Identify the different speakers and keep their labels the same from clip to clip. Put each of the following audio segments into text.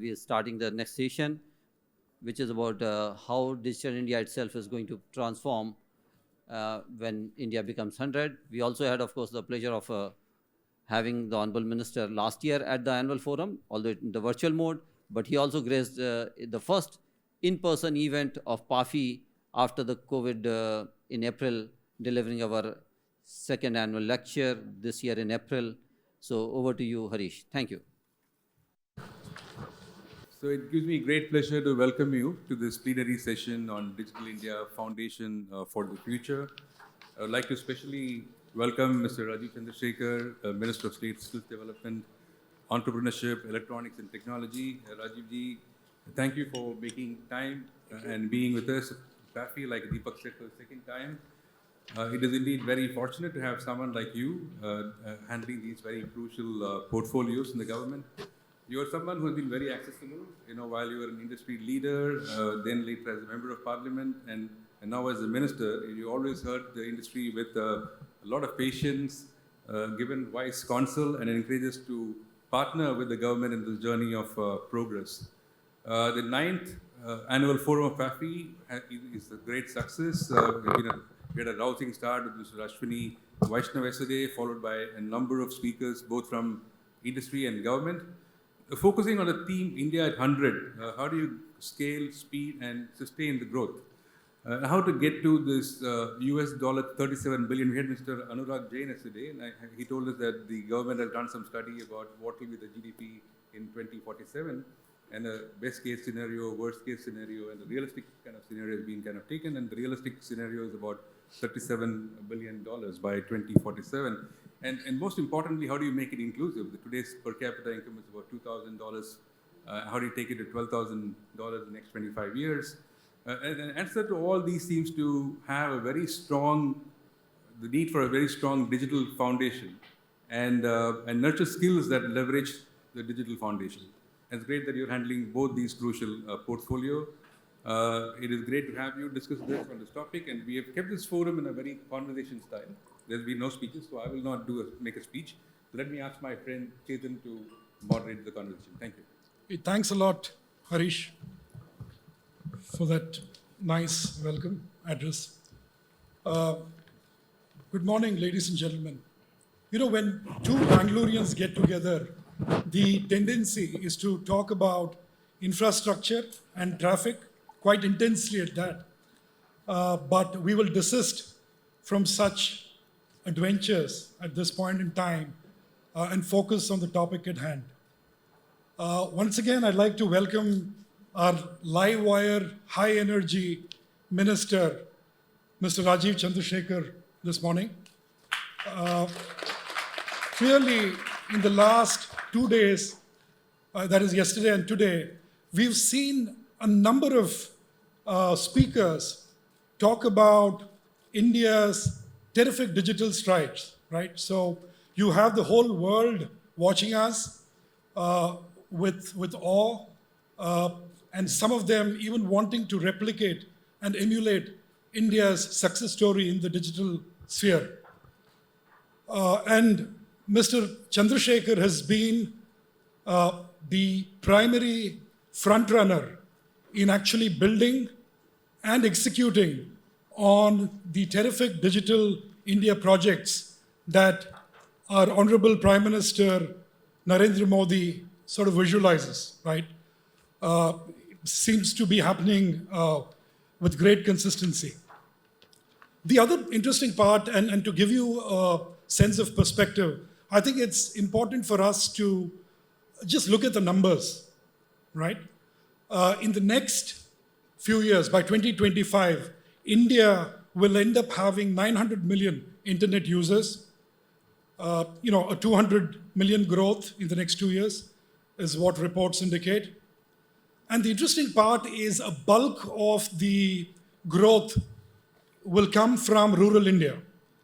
Speaker 1: We are starting the next session, which is about how Digital India itself is going to transform when India becomes 100. We also had, of course, the pleasure of having the Honorable Minister last year at the annual forum, although in the virtual mode, but he also graced the first in-person event of PAFI after the COVID in April, delivering our second annual lecture this year in April. So over to you, Harish. Thank you.
Speaker 2: So it gives me great pleasure to welcome you to this plenary session on Digital India Foundation for the Future. I would like to especially welcome Mr. Rajiv Chandrasekhar, Minister of State Skills Development, Entrepreneurship, Electronics and Technology. Rajiv ji, thank you for making time and being with us. PAFI, like Deepak said, for the second time. It is indeed very fortunate to have someone like you handling these very crucial portfolios in the government. You are someone who has been very accessible, while you were an industry leader, then later as a member of parliament, and now as a minister. You always heard the industry with a lot of patience, given wise counsel, and encouraged us to partner with the government in this journey of progress. The 9th annual forum of PAFI is a great success. We had a rousing start with Mr. Ashwini Vaishnav yesterday, followed by a number of speakers, both from industry and government. Focusing on the theme India at 100, how do you scale, speed, and sustain the growth? How to get to this US $37 billion. We had Mr. Anurag Jain yesterday, and he told us that the government has done some study about what will be the GDP in 2047, and a best case scenario, worst case scenario, and the realistic kind of scenario has been kind of taken, and the realistic scenario is about $37 billion by 2047. And most importantly, how do you make it inclusive? Today's per capita income is about $2,000. How do you take it to $12,000 in the next 25 years? And an answer to all these seems to have the need for a very strong digital foundation and nurture skills that leverage the digital foundation. And it's great that you're handling both these crucial portfolio. It is great to have you discuss on this topic, and we have kept this forum in a very conversation style. There's been no speeches, so I will not make a speech. So let me ask my friend Chetan to moderate the conversation. Thank you.
Speaker 3: Thanks a lot, Harish, for that nice welcome address. Good morning, ladies and gentlemen. When two Bangaloreans get together, the tendency is to talk about infrastructure and traffic quite intensely at that. But we will desist from such adventures at this point in time and focus on the topic at hand. Once again, I'd like to welcome our live wire, high energy minister, Mr. Rajiv Chandrasekhar, this morning. Clearly, in the last 2 days, that is yesterday and today, we've seen a number of speakers talk about India's terrific digital strides, right? So you have the whole world watching us with awe, and some of them even wanting to replicate and emulate India's success story in the digital sphere. And Mr. Chandrasekhar has been the primary frontrunner in actually building and executing on the terrific digital India projects that our Honorable Prime Minister Narendra Modi sort of visualizes, right? Seems to be happening with great consistency. The other interesting part, and to give you a sense of perspective, I think it's important for us to just look at the numbers, right? In the next few years, by 2025, India will end up having 900 million internet users. A 200 million growth in the next 2 years is what reports indicate. And the interesting part is a bulk of the growth will come from rural India.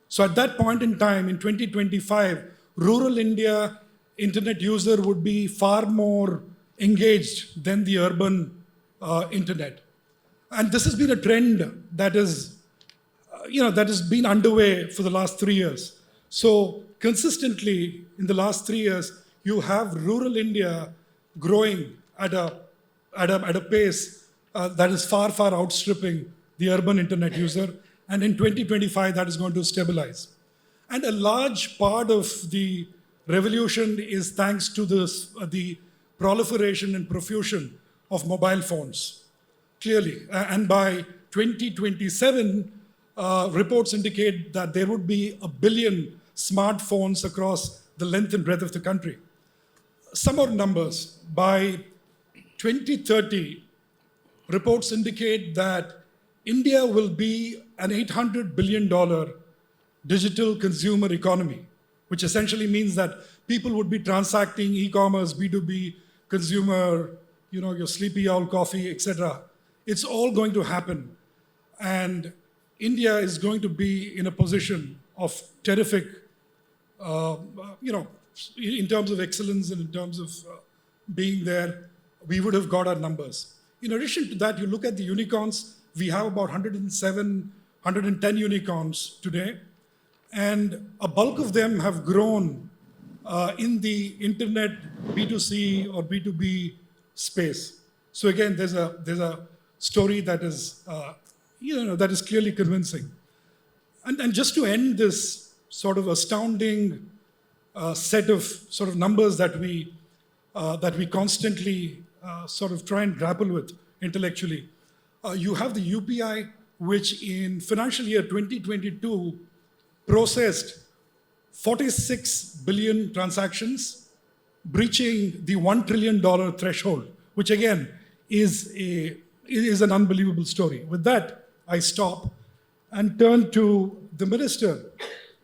Speaker 3: So at that point in time, in 2025, rural India internet user would be far more engaged than the urban internet. And this has been a trend that has been underway for the last 3 years. So consistently in the last 3 years, you have rural India growing at a pace that is far, far outstripping the urban internet user. And in 2025, that is going to stabilize. And a large part of the revolution is thanks to the proliferation and profusion of mobile phones, clearly. And by 2027, reports indicate that there would be 1 billion smartphones across the length and breadth of the country. Some more numbers. By 2030, reports indicate that India will be an $800 billion digital consumer economy, which essentially means that people would be transacting e-commerce, B2B, consumer, your sleepy owl coffee, etc. It's all going to happen. And India is going to be in a position of terrific, in terms of excellence and in terms of being there, we would have got our numbers. In addition to that, you look at the unicorns, we have about 107, 110 unicorns today, and a bulk of them have grown in the internet B2C or B2B space. So again, there's a story that is, that is clearly convincing. And just to end this sort of astounding set of sort of numbers that we constantly sort of try and grapple with intellectually, you have the UPI, which in financial year 2022 processed 46 billion transactions, breaching the $1 trillion threshold, which again is an unbelievable story. With that, I stop and turn to the minister.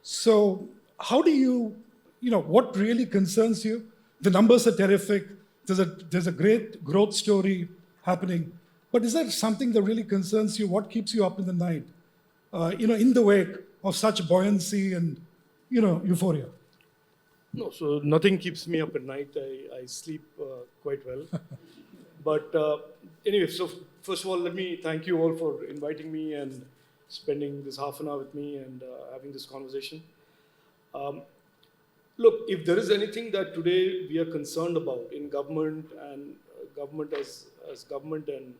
Speaker 3: So how do you, what really concerns you? The numbers are terrific. There's a great growth story happening. But is there something that really concerns you? What keeps you up in the night, in the wake of such buoyancy and, euphoria?
Speaker 4: No, so nothing keeps me up at night. I sleep quite well. But anyway, so first of all, let me thank you all for inviting me and spending this half an hour with me and having this conversation. Look, if there is anything that today we are concerned about in government and government as government and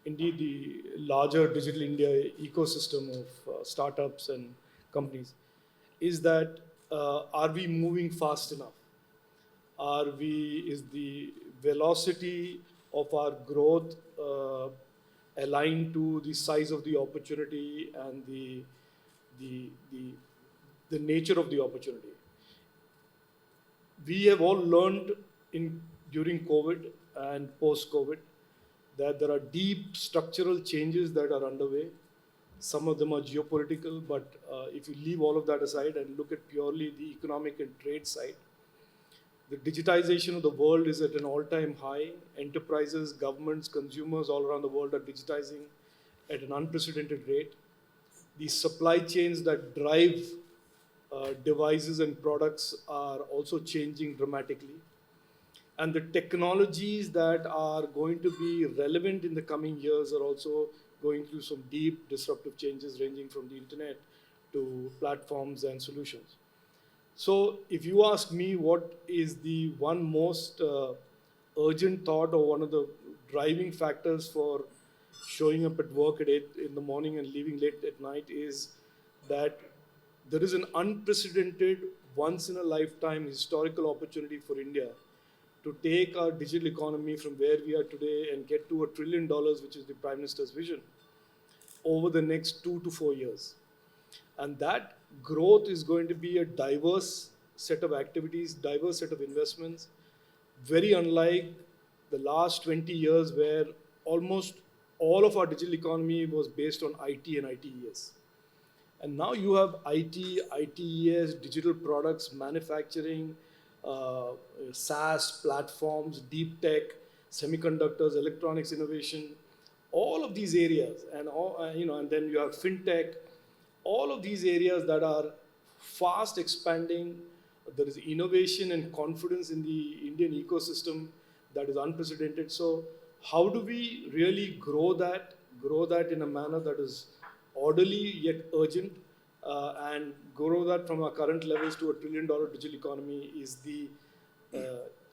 Speaker 4: indeed the larger Digital India ecosystem of startups and companies, is that are we moving fast enough? Is the velocity of our growth aligned to the size of the opportunity and the nature of the opportunity? We have all learned during COVID and post-COVID that there are deep structural changes that are underway. Some of them are geopolitical, but if you leave all of that aside and look at purely the economic and trade side, the digitization of the world is at an all-time high. Enterprises, governments, consumers all around the world are digitizing at an unprecedented rate. The supply chains that drive devices and products are also changing dramatically. And the technologies that are going to be relevant in the coming years are also going through some deep disruptive changes ranging from the internet to platforms and solutions. So if you ask me what is the one most urgent thought or one of the driving factors for showing up at work at 8 in the morning and leaving late at night, is that there is an unprecedented, once-in-a-lifetime historical opportunity for India to take our digital economy from where we are today and get to $1 trillion, which is the Prime Minister's vision, over the next 2 to 4 years. And that growth is going to be a diverse set of activities, diverse set of investments, very unlike the last 20 years where almost all of our digital economy was based on IT and ITES. And now you have IT, ITES, digital products, manufacturing, SaaS platforms, deep tech, semiconductors, electronics innovation, all of these areas, and and then you have fintech, all of these areas that are fast expanding. There is innovation and confidence in the Indian ecosystem that is unprecedented. So how do we really grow that in a manner that is orderly yet urgent, and grow that from our current levels to $1 trillion digital economy is the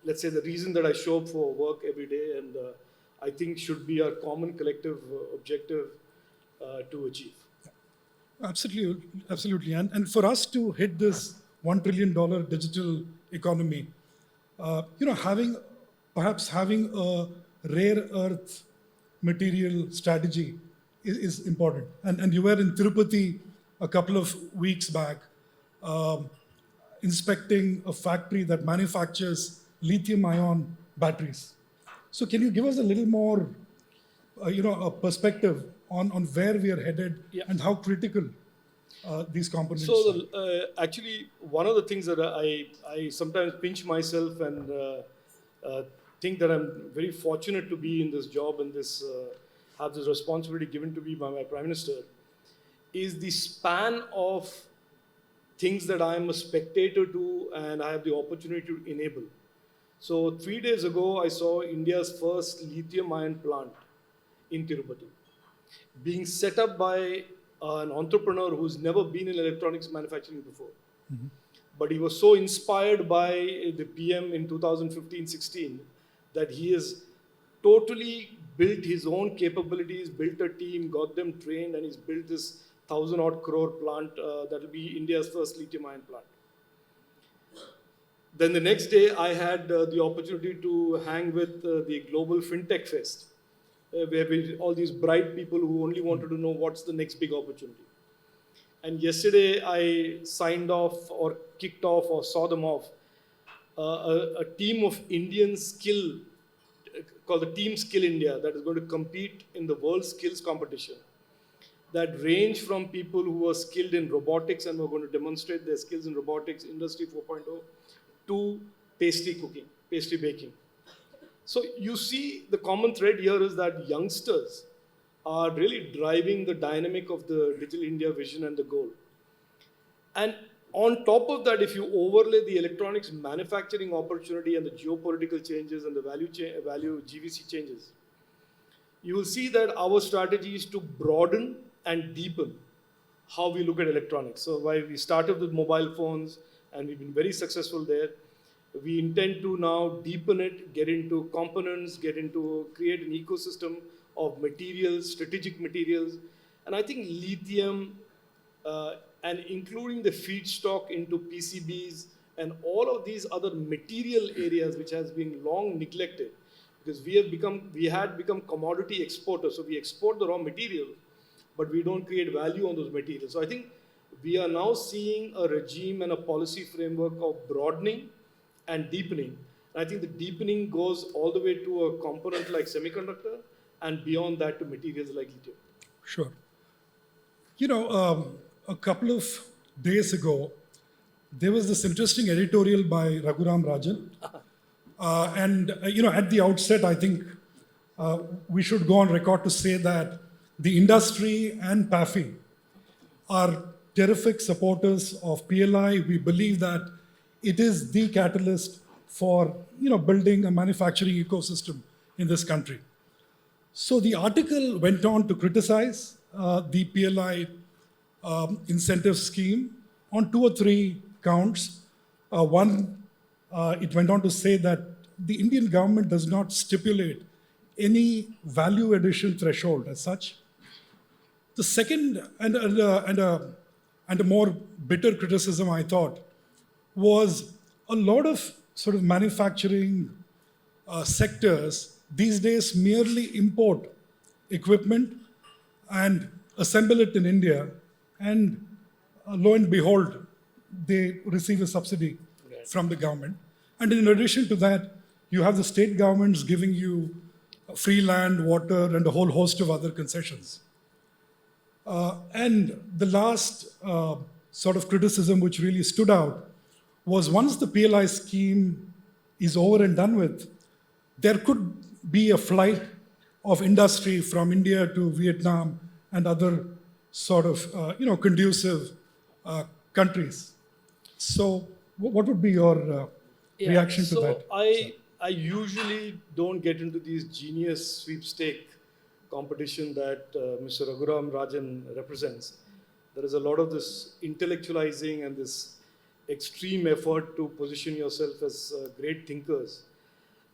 Speaker 4: let's say, the reason that I show up for work every day, and I think should be our common collective objective to achieve.
Speaker 3: Absolutely, absolutely. And for us to hit this $1 trillion digital economy, perhaps having a rare earth material strategy is important. And you were in Tirupati a couple of weeks back, inspecting a factory that manufactures lithium-ion batteries. So can you give us a little more, a perspective on where we are headed
Speaker 4: Yeah.
Speaker 3: and how critical these components
Speaker 4: So,
Speaker 3: are?
Speaker 4: actually, one of the things that I sometimes pinch myself and think that I'm very fortunate to be in this job and have this responsibility given to me by my Prime Minister is the span of things that I'm a spectator to and I have the opportunity to enable. So 3 days ago, I saw India's first lithium-ion plant in Tirupati being set up by an entrepreneur who's never been in electronics manufacturing before. But he was so inspired by the PM in 2015-16 that he has totally built his own capabilities, built a team, got them trained, and he's built this 1,000-odd crore plant that will be India's first lithium-ion plant. Then the next day, I had the opportunity to hang with the Global FinTech Fest, where all these bright people who only wanted to know what's the next big opportunity. And yesterday, I signed off or kicked off or saw them off a team of Indian skill called the Team Skill India that is going to compete in the World Skills Competition that range from people who are skilled in robotics and were going to demonstrate their skills in robotics, Industry 4.0, to pastry cooking, pastry baking. So you see the common thread here is that youngsters are really driving the dynamic of the Digital India vision and the goal. And on top of that, if you overlay the electronics manufacturing opportunity and the geopolitical changes and the value GVC changes, you will see that our strategy is to broaden and deepen how we look at electronics. So while we started with mobile phones and we've been very successful there, we intend to now deepen it, get into components, create an ecosystem of materials, strategic materials. And I think lithium and including the feedstock into PCBs and all of these other material areas which has been long neglected because we had become commodity exporters. So we export the raw material, but we don't create value on those materials. So I think we are now seeing a regime and a policy framework of broadening and deepening. And I think the deepening goes all the way to a component like semiconductor and beyond that to materials like lithium.
Speaker 3: Sure. A couple of days ago, there was this interesting editorial by Raghuram Rajan. At the outset, I think we should go on record to say that the industry and PAFI are terrific supporters of PLI. We believe that it is the catalyst for building a manufacturing ecosystem in this country. So the article went on to criticize the PLI incentive scheme on 2 or 3 counts. One, it went on to say that the Indian government does not stipulate any value addition threshold as such. The second and a more bitter criticism, I thought, was a lot of sort of manufacturing sectors these days merely import equipment and assemble it in India, and lo and behold, they receive a subsidy from the government. And in addition to that, you have the state governments giving you free land, water, and a whole host of other concessions. And the last sort of criticism which really stood out was once the PLI scheme is over and done with, there could be a flight of industry from India to Vietnam and other sort of conducive countries. So what would be your reaction to that?
Speaker 4: I usually don't get into these genius sweepstake competition that Mr. Raghuram Rajan represents. There is a lot of this intellectualizing and this extreme effort to position yourself as great thinkers.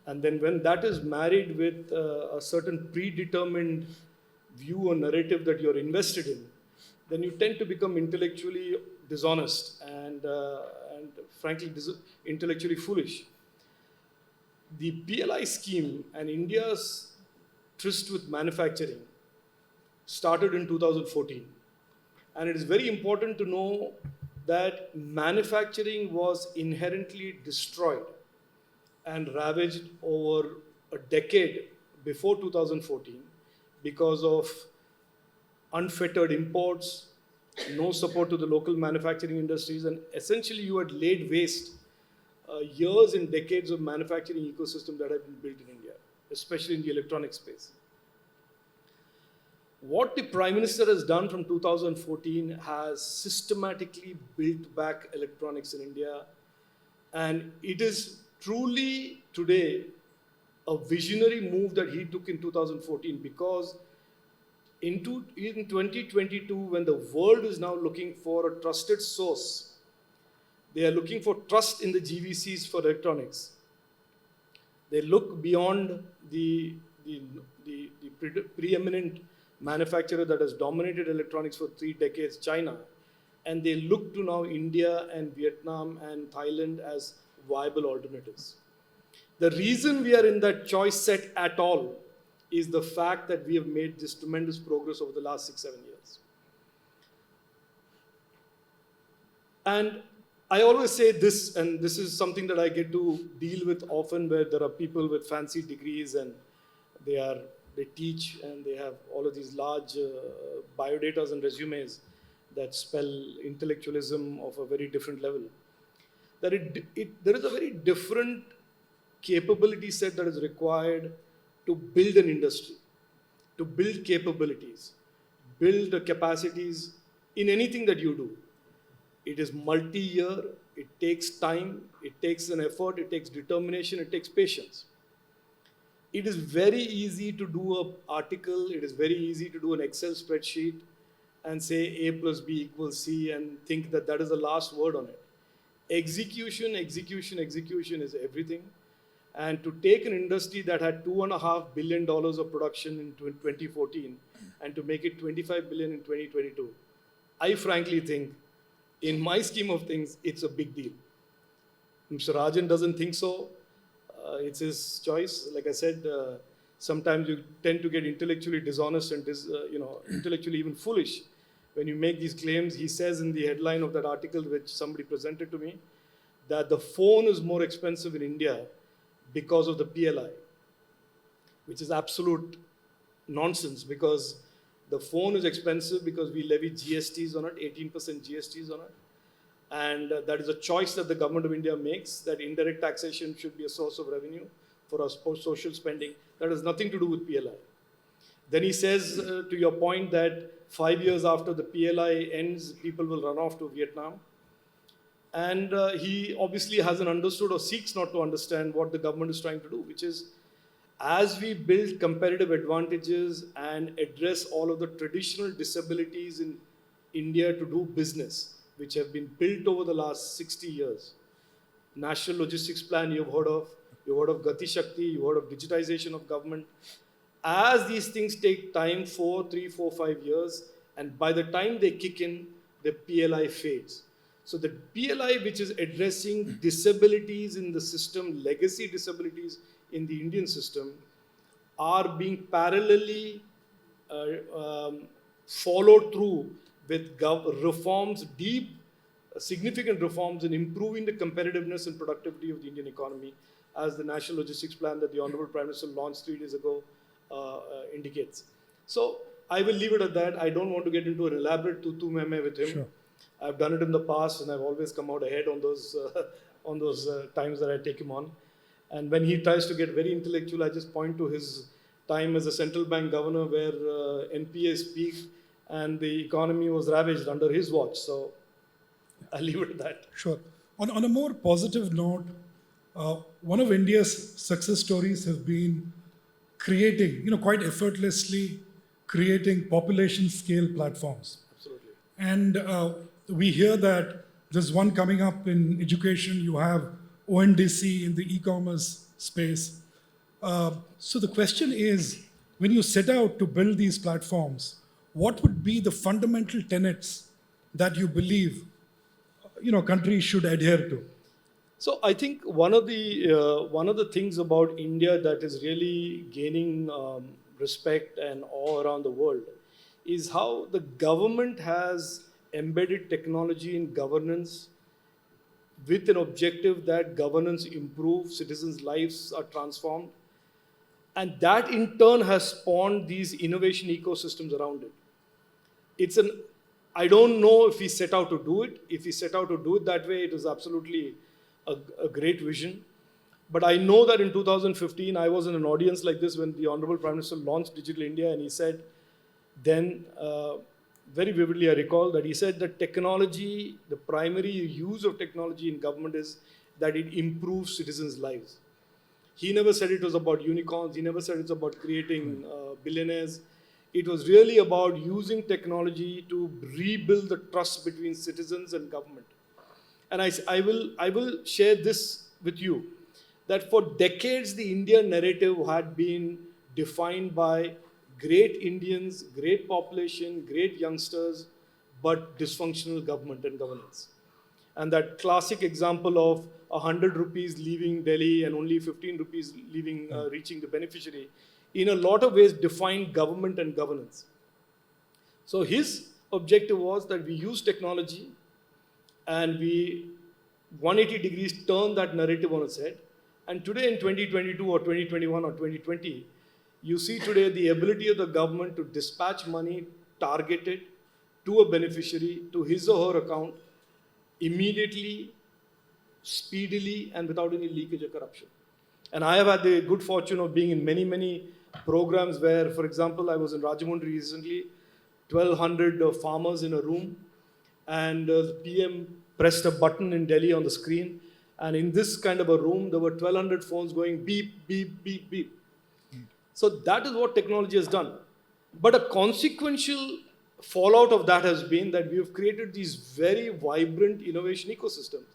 Speaker 4: And then when that is married with a certain predetermined view or narrative that you're invested in, then you tend to become intellectually dishonest and frankly intellectually foolish. The PLI scheme and India's tryst with manufacturing started in 2014. And it is very important to know that manufacturing was inherently destroyed and ravaged over a decade before 2014 because of unfettered imports, no support to the local manufacturing industries, and essentially you had laid waste years and decades of manufacturing ecosystem that had been built in India, especially in the electronic space. What the Prime Minister has done from 2014 has systematically built back electronics in India, and it is truly today a visionary move that he took in 2014, because in 2022, when the world is now looking for a trusted source, they are looking for trust in the GVCs for electronics. They look beyond the preeminent manufacturer that has dominated electronics for 3 decades, China, and they look to now India and Vietnam and Thailand as viable alternatives. The reason we are in that choice set at all is the fact that we have made this tremendous progress over the last 6-7 years. And I always say this, and this is something that I get to deal with often, where there are people with fancy degrees and they teach and they have all of these large biodatas and resumes that spell intellectualism of a very different level. That there is a very different capability set that is required to build an industry, to build capabilities, build the capacities in anything that you do. It is multi-year, it takes time, it takes an effort, it takes determination, it takes patience. It is very easy to do an article, it is very easy to do an Excel spreadsheet and say A plus B equals C and think that that is the last word on it. Execution is everything. And to take an industry that had $2.5 billion of production in 2014 and to make it $25 billion in 2022, I frankly think, in my scheme of things, it's a big deal. Mr. Rajan doesn't think so. It's his choice. Like I said, sometimes you tend to get intellectually dishonest and intellectually even foolish when you make these claims. He says in the headline of that article, which somebody presented to me, that the phone is more expensive in India because of the PLI, which is absolute nonsense, because the phone is expensive because we levy GSTs on it, 18% GSTs on it. And that is a choice that the government of India makes, that indirect taxation should be a source of revenue for our social spending. That has nothing to do with PLI. Then he says, to your point, that 5 years after the PLI ends, people will run off to Vietnam. And he obviously hasn't understood or seeks not to understand what the government is trying to do, which is, as we build competitive advantages and address all of the traditional disabilities in India to do business, which have been built over the last 60 years. National Logistics Plan you've heard of Gati Shakti, you've heard of digitization of government. As these things take time, 3, 4, 5 years, and by the time they kick in, the PLI fades. So the PLI, which is addressing disabilities in the system, legacy disabilities in the Indian system, are being parallelly followed through with reforms, deep, significant reforms in improving the competitiveness and productivity of the Indian economy, as the National Logistics Plan that the Honorable Prime Minister launched 3 days ago indicates. So I will leave it at that. I don't want to get into an elaborate tutu meme with him. Sure. I've done it in the past, and I've always come out ahead on those times that I take him on. And when he tries to get very intellectual, I just point to his time as a central bank governor, where NPAs peaked and the economy was ravaged under his watch. So I'll leave it at that.
Speaker 3: Sure. On a more positive note, one of India's success stories have been creating, quite effortlessly creating population scale platforms.
Speaker 4: Absolutely.
Speaker 3: And we hear that there's one coming up in education. You have ONDC in the e-commerce space. So the question is, when you set out to build these platforms, what would be the fundamental tenets that you believe, countries should adhere to?
Speaker 4: So I think one of the things about India that is really gaining respect and awe around the world is how the government has embedded technology in governance with an objective that governance improves, citizens' lives are transformed, and that in turn has spawned these innovation ecosystems around it. It's an I don't know if he set out to do it. If he set out to do it that way, it is absolutely a great vision. But I know that in 2015, I was in an audience like this when the Honorable Prime Minister launched Digital India, and he said, then, very vividly, I recall that he said that technology, the primary use of technology in government is that it improves citizens' lives. He never said it was about unicorns. He never said it's about creating billionaires. It was really about using technology to rebuild the trust between citizens and government. And I will share this with you, that for decades the India narrative had been defined by great Indians, great population, great youngsters, but dysfunctional government and governance. And that classic example of 100 rupees leaving Delhi and only 15 rupees leaving, reaching the beneficiary, in a lot of ways defined government and governance. So his objective was that we use technology and we 180 degrees turn that narrative on its head. And today in 2022 or 2021 or 2020, you see today the ability of the government to dispatch money targeted to a beneficiary, to his or her account, immediately, speedily, and without any leakage or corruption. And I have had the good fortune of being in many, many programs where, for example, I was in Rajahmundry recently, 1,200 farmers in a room, and the PM pressed a button in Delhi on the screen, and in this kind of a room, there were 1,200 phones going beep, beep, beep, beep. So that is what technology has done. But a consequential fallout of that has been that we have created these very vibrant innovation ecosystems.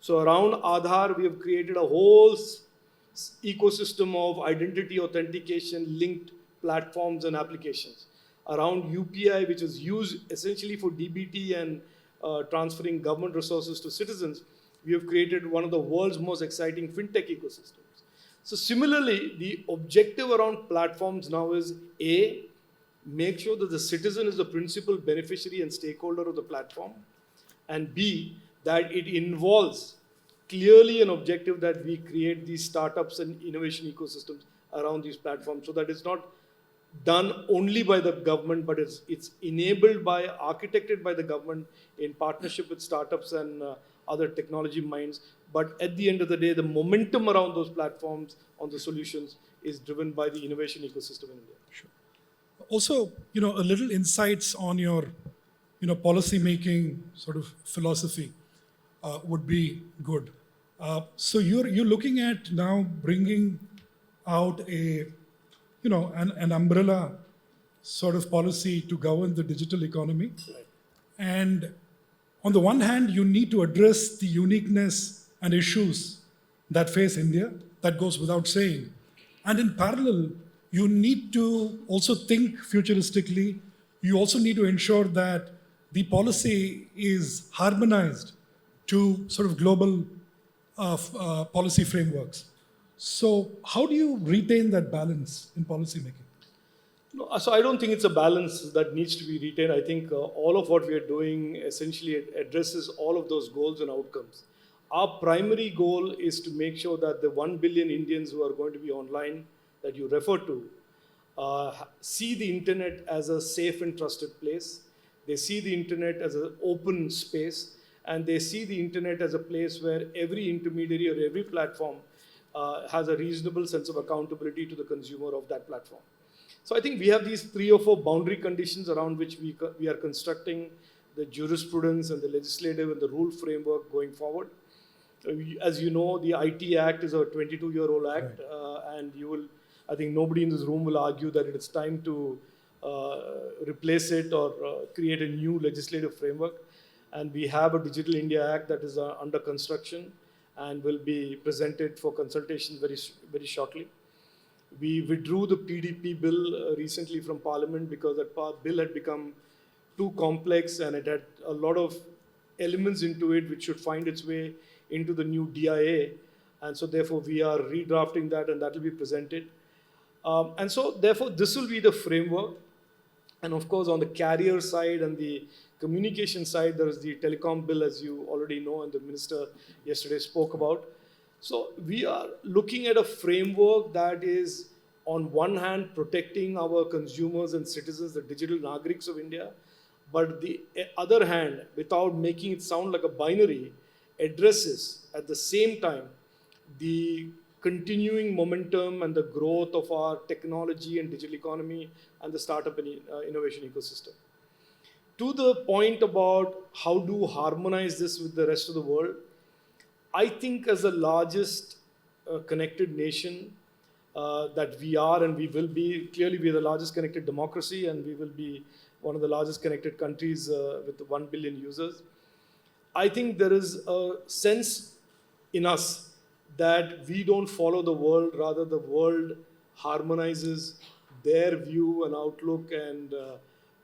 Speaker 4: So around Aadhaar, we have created a whole ecosystem of identity authentication linked platforms and applications. Around UPI, which is used essentially for DBT and transferring government resources to citizens, we have created one of the world's most exciting fintech ecosystems. So similarly, the objective around platforms now is A, make sure that the citizen is the principal beneficiary and stakeholder of the platform, and B, that it involves clearly an objective that we create these startups and innovation ecosystems around these platforms, so that it's not done only by the government, but it's enabled by, architected by the government in partnership with startups and other technology minds. But at the end of the day, the momentum around those platforms on the solutions is driven by the innovation ecosystem in India.
Speaker 3: Sure. Also, a little insights on your, policy making sort of philosophy would be good. So you're looking at now bringing out an umbrella sort of policy to govern the digital economy.
Speaker 4: Right.
Speaker 3: And on the one hand, you need to address the uniqueness and issues that face India. That goes without saying. And in parallel, you need to also think futuristically. You also need to ensure that the policy is harmonized to sort of global policy frameworks. So how do you retain that balance in policy making?
Speaker 4: No, so I don't think it's a balance that needs to be retained. I think all of what we are doing essentially addresses all of those goals and outcomes. Our primary goal is to make sure that the 1 billion Indians who are going to be online that you refer to see the internet as a safe and trusted place. They see the internet as an open space, and they see the internet as a place where every intermediary or every platform has a reasonable sense of accountability to the consumer of that platform. So I think we have these 3 or 4 boundary conditions around which we are constructing the jurisprudence and the legislative and the rule framework going forward. As you know, the IT Act is a 22-year-old act, and I think nobody in this room will argue that it is time to replace it or create a new legislative framework. And we have a Digital India Act that is under construction and will be presented for consultation very, very shortly. We withdrew the PDP bill recently from Parliament because that bill had become too complex and it had a lot of elements into it which should find its way into the new DIA. And so, therefore, we are redrafting that and that will be presented. And so, therefore, this will be the framework. And of course, on the carrier side and the communication side, there is the telecom bill, as you already know, and the minister yesterday spoke about. So we are looking at a framework that is, on one hand, protecting our consumers and citizens, the digital nagriks of India, but the other hand, without making it sound like a binary, addresses at the same time the continuing momentum and the growth of our technology and digital economy and the startup and innovation ecosystem. To the point about how to harmonize this with the rest of the world, I think as the largest connected nation that we are and we will be, clearly we are the largest connected democracy and we will be one of the largest connected countries with 1 billion users. I think there is a sense in us that we don't follow the world, rather the world harmonizes their view and outlook and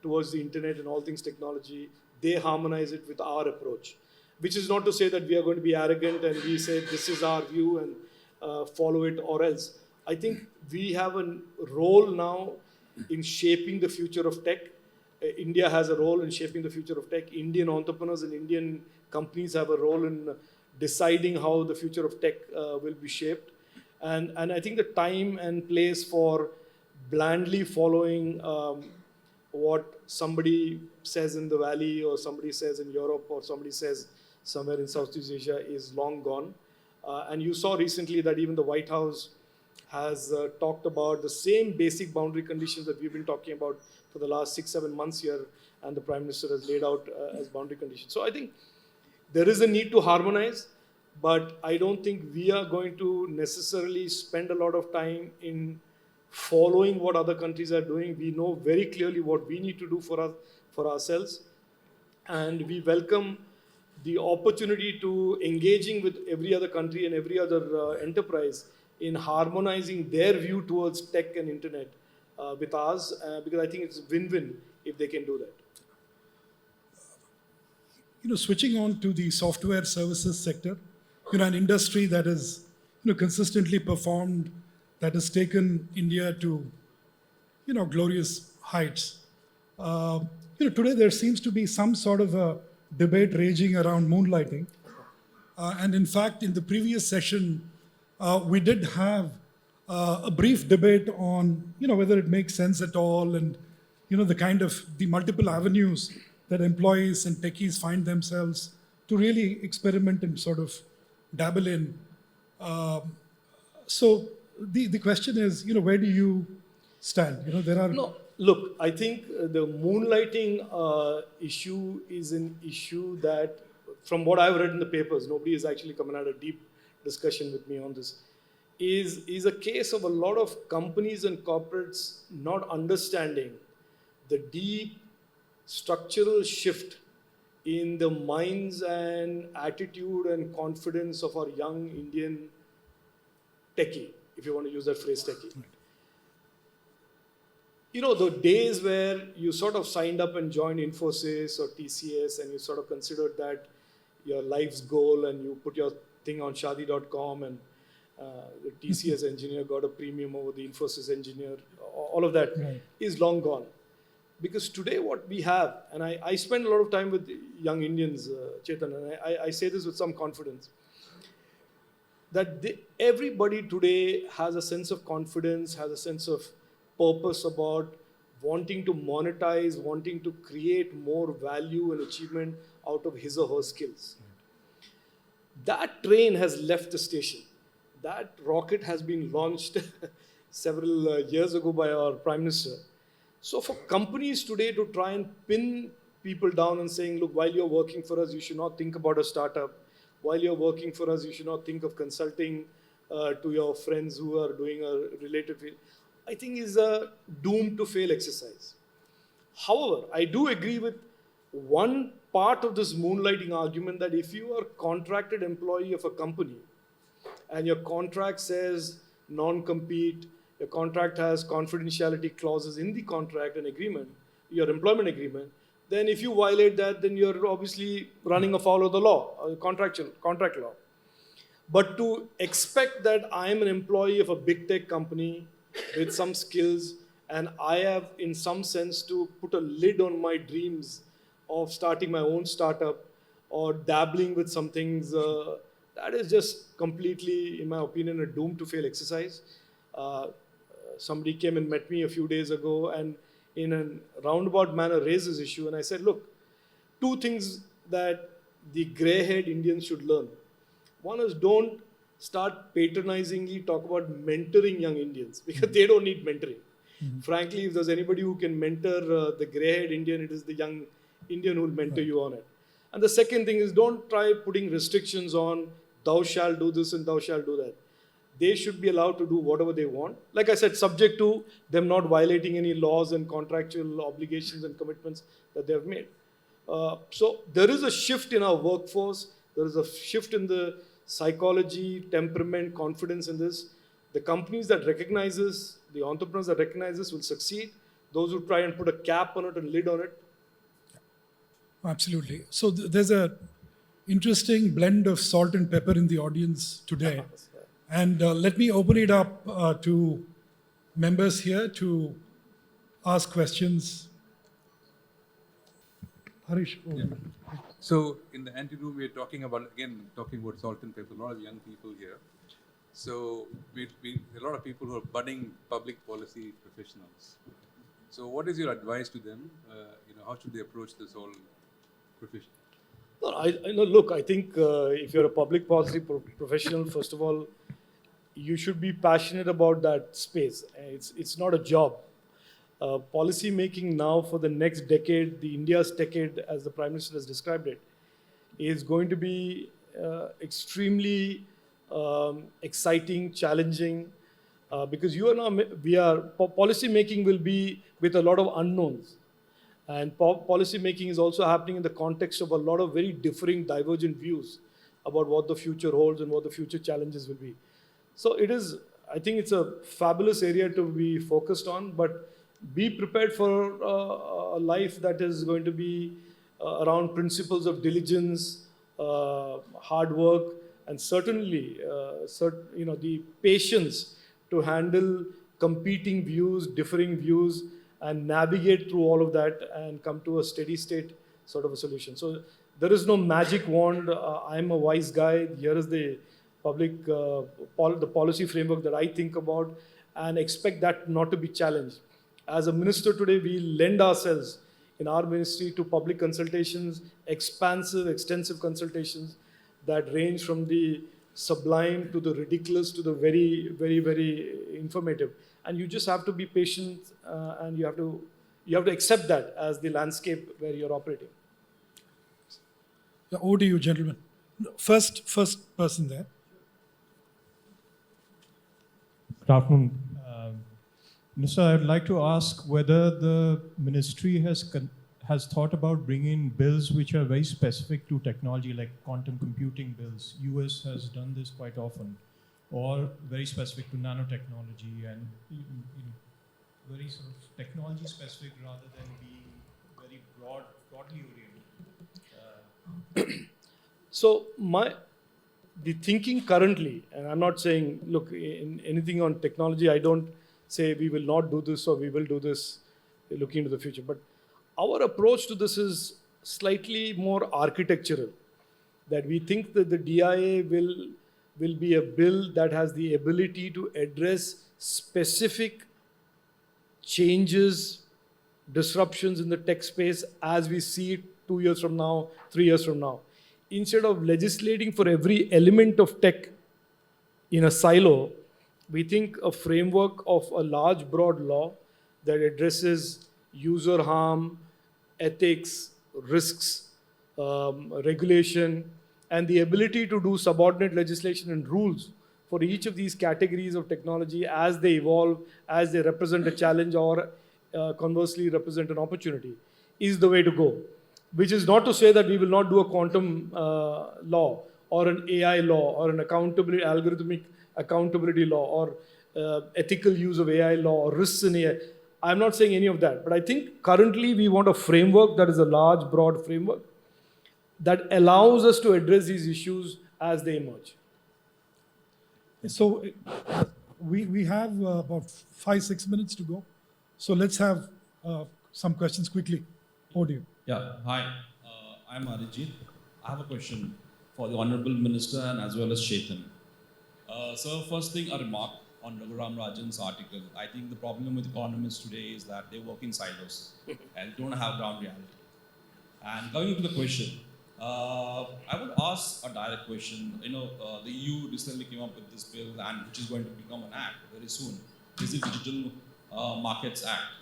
Speaker 4: towards the internet and all things technology. They harmonize it with our approach, which is not to say that we are going to be arrogant and we say this is our view and follow it or else. I think we have a role now in shaping the future of tech. India has a role in shaping the future of tech. Indian entrepreneurs and Indian companies have a role in deciding how the future of tech will be shaped. And I think the time and place for blandly following what somebody says in the Valley or somebody says in Europe or somebody says somewhere in Southeast Asia is long gone. And you saw recently that even the White House has talked about the same basic boundary conditions that we've been talking about for the last 6-7 months here, and the Prime Minister has laid out as boundary conditions. So I think there is a need to harmonize, but I don't think we are going to necessarily spend a lot of time in following what other countries are doing. We know very clearly what we need to do for ourselves, and we welcome the opportunity to engaging with every other country and every other enterprise in harmonizing their view towards tech and internet with ours, because I think it's win-win if they can do that.
Speaker 3: Switching on to the software services sector, an industry that has, consistently performed, that has taken India to, glorious heights. Today there seems to be some sort of a debate raging around moonlighting. And in fact, in the previous session, we did have a brief debate on, whether it makes sense at all and, the multiple avenues that employees and techies find themselves to really experiment and sort of dabble in. So the question is, where do you stand? There are...
Speaker 4: No, look, I think the moonlighting issue is an issue that, from what I've read in the papers, nobody has actually come and had a deep discussion with me on this, is a case of a lot of companies and corporates not understanding the deep structural shift in the minds and attitude and confidence of our young Indian techie, if you want to use that phrase, techie. Right. The days where you sort of signed up and joined Infosys or TCS and you sort of considered that your life's goal and you put your thing on Shaadi.com and the TCS engineer got a premium over the Infosys engineer, all of that right. is long gone. Because today what we have, and I spend a lot of time with young Indians, Chetan, and I say this with some confidence, that everybody today has a sense of confidence, has a sense of purpose about wanting to monetize, wanting to create more value and achievement out of his or her skills. That train has left the station. That rocket has been launched several years ago by our Prime Minister. So for companies today to try and pin people down and saying, look, while you're working for us, you should not think about a startup. While you're working for us, you should not think of consulting to your friends who are doing a related field, I think is a doomed to fail exercise. However, I do agree with one part of this moonlighting argument that if you are a contracted employee of a company and your contract says non-compete, your contract has confidentiality clauses in the contract and agreement, your employment agreement, then if you violate that, then you're obviously running afoul of the law, contract law. But to expect that I am an employee of a big tech company with some skills and I have, in some sense, to put a lid on my dreams of starting my own startup or dabbling with some things, that is just completely, in my opinion, a doomed to fail exercise. Uh, Somebody came and met me a few days ago and in a roundabout manner raised this issue. And I said, look, two things that the gray-haired Indians should learn. One is don't start patronizingly talk about mentoring young Indians because they don't need mentoring. Frankly, if there's anybody who can mentor the gray-haired Indian, it is the young Indian who will mentor you on it. And the second thing is don't try putting restrictions on thou shalt do this and thou shalt do that. They should be allowed to do whatever they want. Like I said, subject to them not violating any laws and contractual obligations and commitments that they have made. So there is a shift in our workforce. There is a shift in the psychology, temperament, confidence in this. The companies that recognize this, the entrepreneurs that recognize this will succeed. Those who try and put a cap on it and lid on it.
Speaker 3: Absolutely. So there's a interesting blend of salt and pepper in the audience today. And let me open it up to members here to ask questions. Harish. Over.
Speaker 2: Yeah. So in the anteroom, we're talking about salt and pepper, a lot of young people here. So a lot of people who are budding public policy professionals. So what is your advice to them? How should they approach this whole profession?
Speaker 4: No, look, I think if you're a public policy professional, first of all, you should be passionate about that space. It's not a job. Policy making now for the next decade, the India's decade, as the Prime Minister has described it, is going to be extremely exciting, challenging, because policy making will be with a lot of unknowns. And policy making is also happening in the context of a lot of very differing, divergent views about what the future holds and what the future challenges will be. So I think it's a fabulous area to be focused on, but be prepared for a life that is going to be around principles of diligence, hard work, and certainly the patience to handle competing views, differing views, and navigate through all of that and come to a steady state sort of a solution. So there is no magic wand. I'm a wise guy. Here is the the policy framework that I think about, and expect that not to be challenged. As a minister today, we lend ourselves in our ministry to public consultations, extensive consultations that range from the sublime to the ridiculous to the very, very, very informative. And you just have to be patient, and you have to accept that as the landscape where you're operating.
Speaker 3: Yeah, over to you, gentlemen. First person there.
Speaker 5: Good afternoon. Minister, I would like to ask whether the ministry has thought about bringing bills which are very specific to technology, like quantum computing bills. US has done this quite often, or very specific to nanotechnology and very sort of technology specific rather than being very broadly oriented.
Speaker 4: So the thinking currently, and I'm not saying, look, in anything on technology, I don't say we will not do this or we will do this looking into the future. But our approach to this is slightly more architectural, that we think that the DIA will be a bill that has the ability to address specific changes, disruptions in the tech space as we see it 2 years from now, 3 years from now. Instead of legislating for every element of tech in a silo, we think a framework of a large, broad law that addresses user harm, ethics, risks, regulation, and the ability to do subordinate legislation and rules for each of these categories of technology as they evolve, as they represent a challenge or conversely represent an opportunity, is the way to go. Which is not to say that we will not do a quantum law or an AI law or an algorithmic accountability law or ethical use of AI law or risks in AI. I'm not saying any of that, but I think currently we want a framework that is a large, broad framework that allows us to address these issues as they emerge.
Speaker 3: So we have about 5-6 minutes to go. So let's have some questions quickly. Over to you.
Speaker 6: Yeah, hi. I'm Arijit. I have a question for the Honorable Minister and as well as Chetan. So first thing, a remark on Raghuram Rajan's article. I think the problem with economists today is that they work in silos and don't have ground reality. And coming to the question, I would ask a direct question. The EU recently came up with this bill, and which is going to become an act very soon. This is the Digital Markets Act.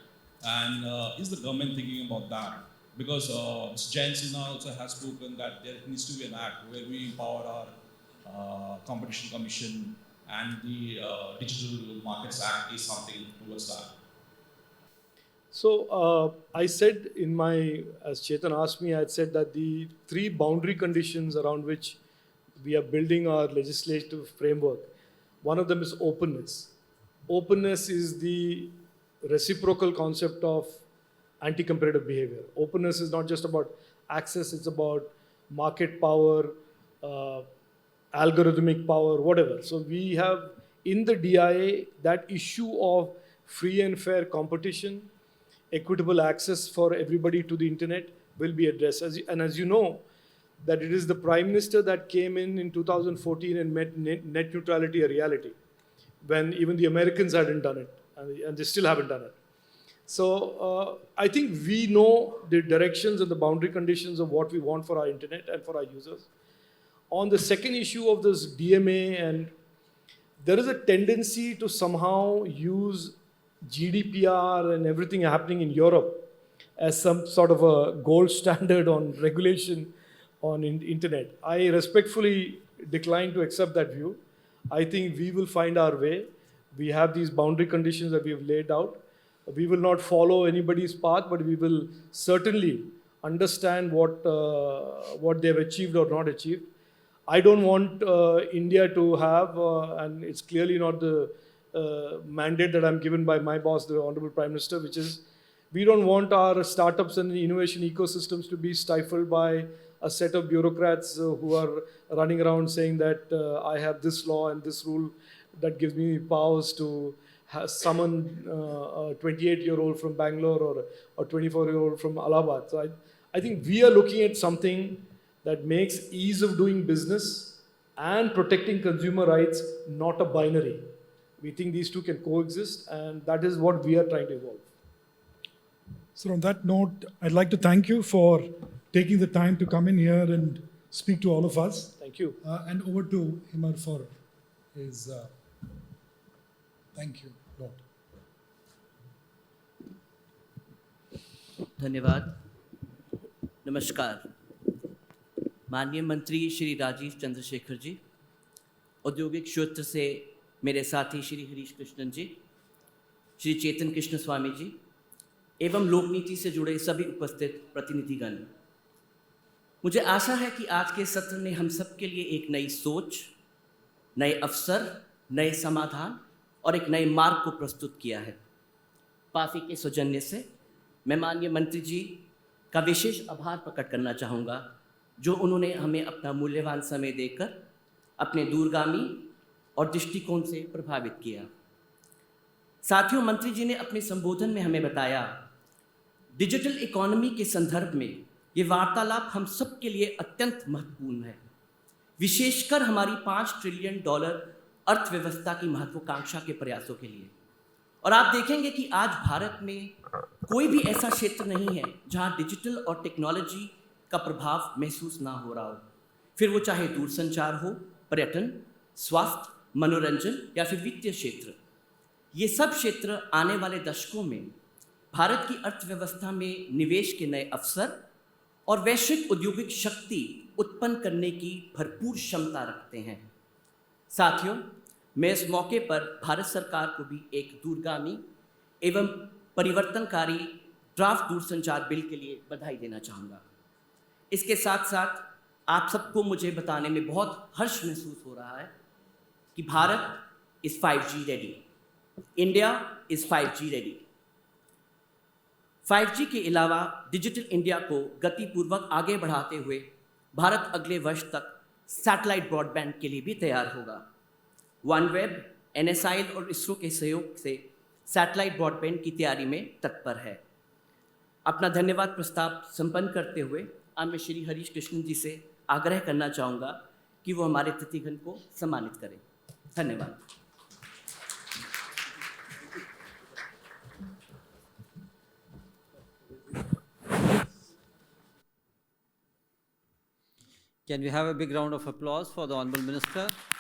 Speaker 6: And is the government thinking about that? Because Mr. Jayant Sinha also has spoken that there needs to be an act where we empower our Competition Commission, and the Digital Markets Act is something towards that.
Speaker 4: So I said as Chetan asked me, I had said that the 3 boundary conditions around which we are building our legislative framework, one of them is openness. Openness is the reciprocal concept of anti-competitive behavior. Openness is not just about access, it's about market power, algorithmic power, whatever. So we have in the DIA that issue of free and fair competition, equitable access for everybody to the internet will be addressed. As you know, that it is the Prime Minister that came in 2014 and made net neutrality a reality, when even the Americans hadn't done it, and they still haven't done it. So I think we know the directions and the boundary conditions of what we want for our internet and for our users. On the second issue of this DMA, and there is a tendency to somehow use GDPR and everything happening in Europe as some sort of a gold standard on regulation on internet. I respectfully decline to accept that view. I think we will find our way. We have these boundary conditions that we have laid out. We will not follow anybody's path, but we will certainly understand what they've achieved or not achieved. I don't want India to have, and it's clearly not the mandate that I'm given by my boss, the Honorable Prime Minister, which is we don't want our startups and innovation ecosystems to be stifled by a set of bureaucrats who are running around saying that I have this law and this rule that gives me powers to summon a 28-year-old from Bangalore or a 24-year-old from Allahabad. So I think we are looking at something that makes ease of doing business and protecting consumer rights not a binary. We think these two can coexist, and that is what we are trying to evolve.
Speaker 3: So on that note, I'd like to thank you for taking the time to come in here and speak to all of us.
Speaker 4: Thank you.
Speaker 3: And over to Himar for his thank you, Lord.
Speaker 7: धन्यवाद. नमस्कार. माननीय मंत्री श्री राजीव चंद्रशेखर जी, औद्योगिक क्षेत्र से मेरे साथी श्री हरीश कृष्णन जी, श्री चेतन कृष्ण स्वामी जी एवं लोक नीति से जुड़े सभी उपस्थित प्रतिनिधिगण, मुझे आशा है कि आज के सत्र ने हम सब के लिए एक नई सोच, नए अवसर, नए समाधान और एक नए मार्ग को प्रस्तुत किया है. पाफी के सौजन्य से मैं माननीय मंत्री जी का विशेष आभार प्रकट करना चाहूँगा, जो उन्होंने हमें अपना मूल्यवान समय देकर अपने दूरगामी और दृष्टिकोण से प्रभावित किया. साथियों, मंत्री जी ने अपने संबोधन में हमें बताया, डिजिटल इकोनॉमी के संदर्भ में ये वार्तालाप हम सब के लिए अत्यंत महत्वपूर्ण है, विशेषकर हमारी $5 ट्रिलियन अर्थव्यवस्था की महत्वाकांक्षा के प्रयासों के लिए. और आप देखेंगे कि आज भारत में कोई भी ऐसा क्षेत्र नहीं है जहां डिजिटल और टेक्नोलॉजी का प्रभाव महसूस ना हो रहा हो, फिर वो चाहे दूरसंचार हो, पर्यटन, स्वास्थ्य, मनोरंजन या फिर वित्तीय क्षेत्र. ये सब क्षेत्र आने वाले दशकों में भारत की अर्थव्यवस्था में निवेश के नए अवसर और वैश्विक औद्योगिक शक्ति उत्पन्न करने की भरपूर क्षमता रखते हैं. साथियों, मैं इस मौके पर भारत सरकार को भी एक दूरगामी एवं परिवर्तनकारी ड्राफ्ट दूरसंचार बिल के लिए बधाई देना चाहूँगा. इसके साथ साथ आप सबको मुझे बताने में बहुत हर्ष महसूस हो रहा है कि Bharat is 5G ready. India is 5G ready. 5G के अलावा डिजिटल इंडिया को गतिपूर्वक आगे बढ़ाते हुए भारत अगले वर्ष तक सैटेलाइट ब्रॉडबैंड के लिए भी तैयार होगा। OneWeb, NSIL और इसरो के सहयोग से सैटेलाइट ब्रॉडबैंड की तैयारी में तत्पर है। अपना धन्यवाद प्रस्ताव संपन्न करते हुए अब मैं श्री हरीश कृष्णन जी से आग्रह करना चाहूँगा कि वो हमारे अतिथिगण को सम्मानित करें। धन्यवाद।
Speaker 1: Can we have a big round of applause for the Honorable Minister?